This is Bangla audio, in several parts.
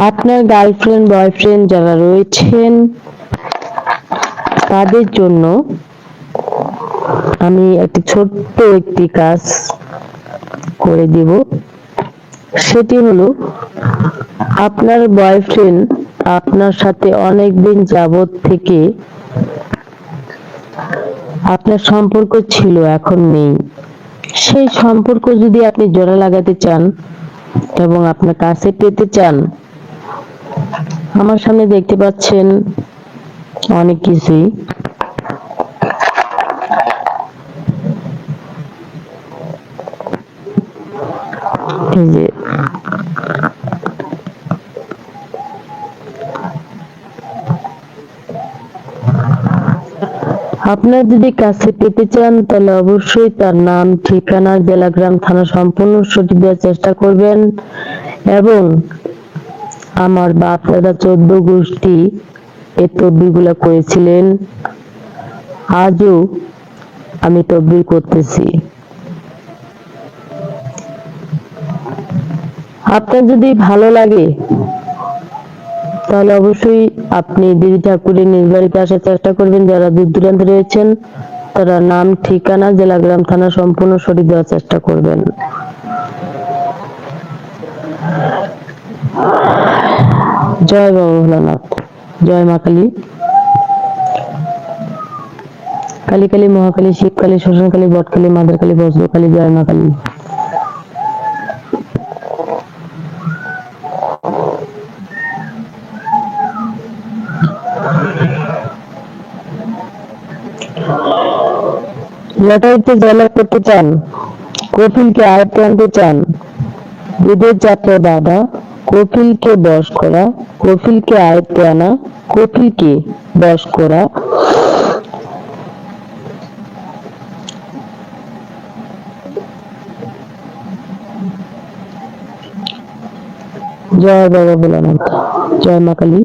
আপনার গার্লফ্রেন্ড বয়ফ্রেন্ড যারা রয়েছেন তাদের জন্য আমি ছোট্ট একটি কাজ করে দিব। সেটি হলো, আপনার বয়ফ্রেন্ড আপনার সাথে অনেকদিন যাবত থেকে আপনার সম্পর্ক ছিল, এখন নেই। সেই সম্পর্ক যদি আপনি জোড়া লাগাতে চান এবং আপনার কাছে পেতে চান, আমার সামনে দেখতে পাচ্ছেন অনেক কিছুই। এই যে আপনার যদি কাছে পেতে চান তাহলে অবশ্যই তার নাম, ঠিকানা, জেলা, গ্রাম, থানা সম্পূর্ণ সঠিক দেওয়ার চেষ্টা করবেন। এবং আমার বাপ দাদা 14 গোষ্ঠী এই তদবিরগুলো করেছিলেন, আজও আমি তদবির করতেছি। আপনার যদি ভালো লাগে তাহলে অবশ্যই আপনি দেবী ঠাকুরের নিজ বাড়িতে আসার চেষ্টা করবেন। যারা দূর দূরান্তে রয়েছেন তারা নাম, ঠিকানা, জেলা, গ্রাম, থানা সম্পূর্ণ সঠিক দেওয়ার চেষ্টা করবেন। জয় বাবা ভোলানাথ, জয় মা কালী। কালী কালী, মহাকালী, শিবকালী, শ্মশানকালী, বটকালী, মাদারকালী, বজ্রকালী, জয় মা কালী। লটারিতে জয়লাভ করতে চান, কপিলকে আয়ত্তে আনতে চান, বিদেশ যাত্রায় বাধা, কপিলকে বশ করা, কপিলকে আয়ত্তে আনা, কপিলকে বশ করা, জয় বাবা ভোলানাথ, জয় মা কালী।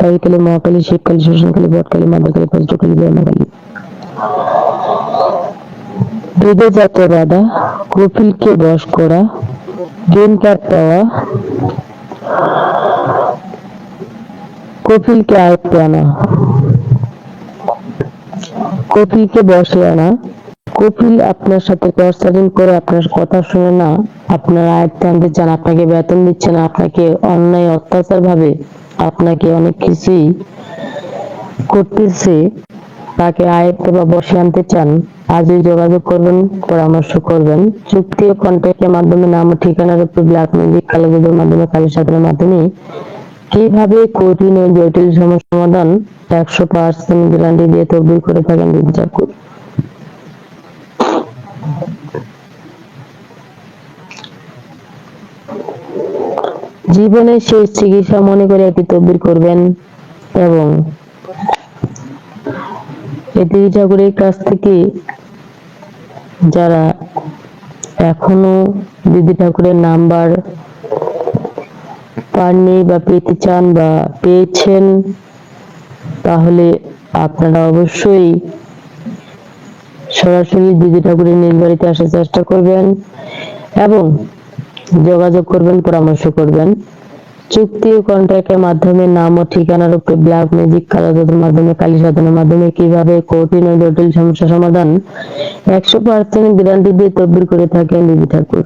কালী কালী, মহাকালী, শিবকালী, শ্মশানকালী, বটকালী, মাদারকালী, বজ্রকালী, জয় মা কালী। বিদেশ যাত্রায় বাধা, কপিলকে বশ করা, গ্রিন কার্ড পাওয়া, কপিলকে আয়ত্তে আনা, কপিলকে বসে আনা, কপিল আপনার সাথে কনসাল্টিং করে আপনার কথা শুনে না আপনার আয়ত্তে আনতে চান, আপনাকে বেতন দিচ্ছে না, আপনাকে অন্যায় অত্যাচার ভাবে আপনাকে অনেক কিছুই করতেছে, তাকে আয়ত্তে বা বসে আনতে চান, আজই যোগাযোগ করবেন, পরামর্শ করবেন। চুক্তি ও কন্ট্রাক্টের মাধ্যমে নাম ও ঠিকানার উপর ব্ল্যাক ম্যাজিক, কালো জাদুর মাধ্যমে, কালী সাধনের মাধ্যমে কিভাবে কঠিন ও জটিল সমস্যার সমাধান 100% গ্যারান্টি দিয়ে তদবির করে থাকেন দেবী ঠাকুর। জীবনের শেষ চিকিৎসা মনে করে একটি তদবির করবেন এবং এই দেবী ঠাকুরের কাছ থেকে যারা এখনো দেবী ঠাকুরের নাম্বার পাননি বা পেতে চান বা পেয়েছেন, তাহলে আপনারা অবশ্যই সরাসরি দেবী ঠাকুরের নিজ বাড়িতে আসার চেষ্টা করবেন এবং যোগাযোগ করবেন, পরামর্শ করবেন। চুক্তি ও কন্ট্রাক্টের মাধ্যমে নাম ও ঠিকানার উপরে ব্ল্যাক ম্যাজিক, কালো জাদুর মাধ্যমে, কালী সাধনের মাধ্যমে কিভাবে কঠিন ও জটিল সমস্যা সমাধান 100% গ্যারান্টি দিয়ে তদবির করে থাকেন দেবী ঠাকুর।